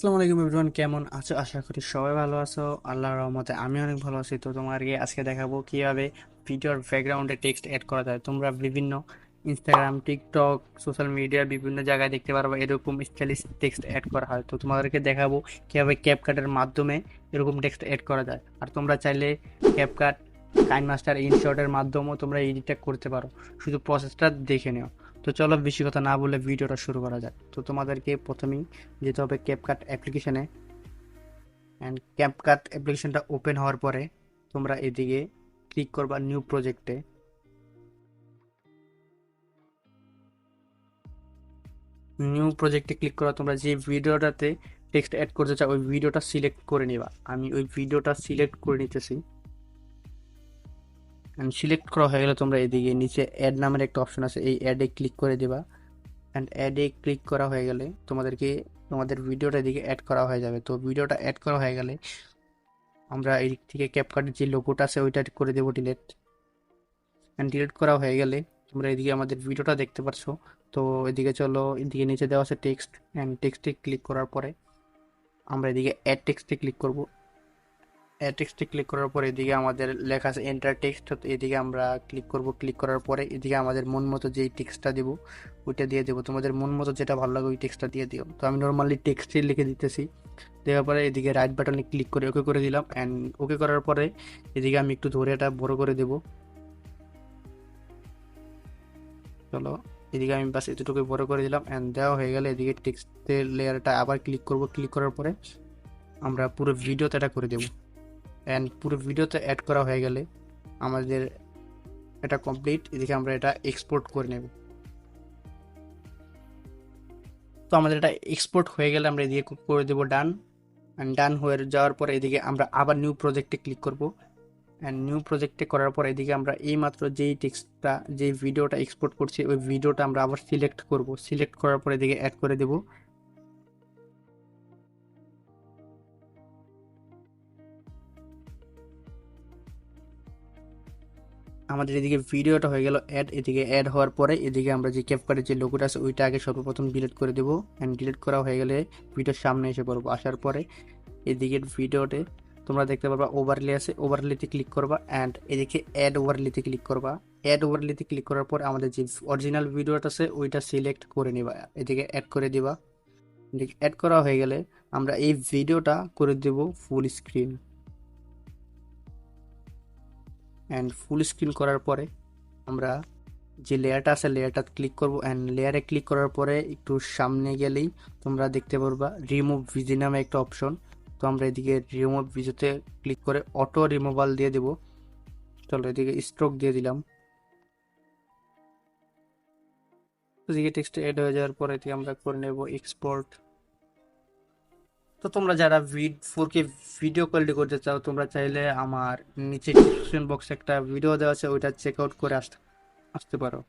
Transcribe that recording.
আসসালামু আলাইকুম এভরিওয়ান, কেমন আছো? আশা করি সবাই ভালো আছো। আল্লাহর রহমতে আমি অনেক ভালো আছি। তো তোমাকে আজকে দেখাবো কিভাবে ভিডিওর ব্যাকগ্রাউন্ডে টেক্সট অ্যাড করা যায়। তোমরা বিভিন্ন ইনস্টাগ্রাম, টিকটক, সোশ্যাল মিডিয়া বিভিন্ন জায়গায় দেখতে পারবে এরকম স্টাইলিশ টেক্সট অ্যাড করা হয়। তো তোমাদেরকে দেখাবো কিভাবে ক্যাপকাটের মাধ্যমে এরকম টেক্সট অ্যাড করা যায়। আর তোমরা চাইলে ক্যাপকাট, কাইনমাস্টার, ইনশর্টের মাধ্যমেও তোমরা এডিটটা করতে পারো। শুধু প্রসেসটা দেখে নিও। তো চলো বেশি কথা না বলে ভিডিওটা শুরু করা যাক। তো তোমাদেরকে প্রথমেই যেতে হবে ক্যাপকাট অ্যাপ্লিকেশনে। অ্যান্ড ক্যাপকাট অ্যাপ্লিকেশনটা ওপেন হওয়ার পরে তোমরা এদিকে ক্লিক করবা নিউ প্রজেক্টে। নিউ প্রজেক্টে ক্লিক করা তোমরা যে ভিডিওটাতে টেক্সট অ্যাড করতে চাও ওই ভিডিওটা সিলেক্ট করে নিবা। আমি ওই ভিডিওটা সিলেক্ট করে নিতেছি। অ্যান্ড সিলেক্ট করা হয়ে গেলে তোমরা এদিকে নিচে অ্যাড নামের একটা অপশন আছে, এই অ্যাডে ক্লিক করে দিবা। অ্যান্ড অ্যাডে ক্লিক করা হয়ে গেলে তোমাদেরকে তোমাদের ভিডিওটা এদিকে অ্যাড করা হয়ে যাবে। তো ভিডিওটা অ্যাড করা হয়ে গেলে আমরা এই দিক থেকে ক্যাপকাটের যে লোগোটা আছে ওইটা করে দেবো ডিলিট। অ্যান্ড ডিলিট করা হয়ে গেলে তোমরা এদিকে আমাদের ভিডিওটা দেখতে পাচ্ছ। তো এদিকে চলো, এদিকে নিচে দেওয়া আছে টেক্সট। অ্যান্ড টেক্সটে ক্লিক করার পরে আমরা এদিকে অ্যাড টেক্সটে ক্লিক করব। অ্যাড টেক্সটে ক্লিক করার পরে এদিকে আমাদের লেখা আছে এন্টার টেক্সট। তো এদিকে আমরা ক্লিক করব। ক্লিক করার পরে এদিকে আমাদের মন মতো যেই টেক্সটটা দেবো ওইটা দিয়ে দেবো। তোমাদের মন মতো যেটা ভালো লাগে ওই টেক্সটটা দিয়ে দিও। তো আমি নর্মালি টেক্সটে লিখে দিতেছি। দেওয়ার পরে এদিকে রাইট বাটনে ক্লিক করে ওকে করে দিলাম। অ্যান্ড ওকে করার পরে এদিকে আমি একটু ধরে এটা বড় করে দেবো। চলো, এদিকে আমি বাস এতটুকু বড় করে দিলাম। অ্যান্ড দেওয়া হয়ে গেলে এদিকে টেক্সটের লেয়ারটা আবার ক্লিক করব। ক্লিক করার পরে আমরা পুরো ভিডিওতে এটা করে দেবো। অ্যান্ড পুরো ভিডিওতে অ্যাড করা হয়ে গেলে আমাদের এটা কমপ্লিট। এদিকে আমরা এটা এক্সপোর্ট করে নেব। তো আমাদের এটা এক্সপোর্ট হয়ে গেলে আমরা এদিকে করে দেবো ডান। অ্যান্ড ডান হয়ে যাওয়ার পরে এদিকে আমরা আবার নিউ প্রজেক্টে ক্লিক করব। অ্যান্ড নিউ প্রজেক্টে করার পর এদিকে আমরা এইমাত্র যেই টেক্সটটা, যেই ভিডিওটা এক্সপোর্ট করছি ওই ভিডিওটা আমরা আবার সিলেক্ট করব। সিলেক্ট করার পর এদিকে অ্যাড করে দেব। আমাদের এদিকে ভিডিওটা হয়ে গেল অ্যাড। এদিকে অ্যাড হওয়ার পরে এদিকে আমরা যে ক্যাপকাটের যে লোগোটা আছে ওইটা আগে সর্বপ্রথম ডিলিট করে দেবো। অ্যান্ড ডিলিট করা হয়ে গেলে ভিডিওর সামনে এসে পড়বো। আসার পরে এদিকের ভিডিওতে তোমরা দেখতে পারবা ওভারলে আছে, ওভারলেতে ক্লিক করবা। অ্যান্ড এদিকে অ্যাড ওভারলেতে ক্লিক করবা। অ্যাড ওভারলেতে ক্লিক করার পর আমাদের যে অরিজিনাল ভিডিওটা আছে ওইটা সিলেক্ট করে নিবা, এদিকে অ্যাড করে দিবা। এদিকে অ্যাড করা হয়ে গেলে আমরা এই ভিডিওটা করে দেব full screen. And full screen করার পরে আমরা যে লেয়ারটা আছে লেয়ারটা ক্লিক করব। অ্যান্ড লেয়ারে ক্লিক করার পরে একটু সামনে গেলেই তোমরা দেখতে পারবা রিমুভ ভিজি নামে একটা অপশন। তো আমরা এদিকে রিমুভ ভিজিতে ক্লিক করে অটো রিমুভাল দিয়ে দেব। চলো, এদিকে স্ট্রোক দিয়ে দিলাম। এদিকে টেক্সট এড হয়ে যাওয়ার পরে এদিকে আমরা করে নেব এক্সপোর্ট। তো তোমরা যারা 4K ভিডিও কোয়ালিটি করতে চাও তোমরা চাইলে আমার নিচে ডিসক্রিপশন বক্সে একটা ভিডিও দেওয়া আছে ওইটা চেক আউট করে আসতে আসতে পারো।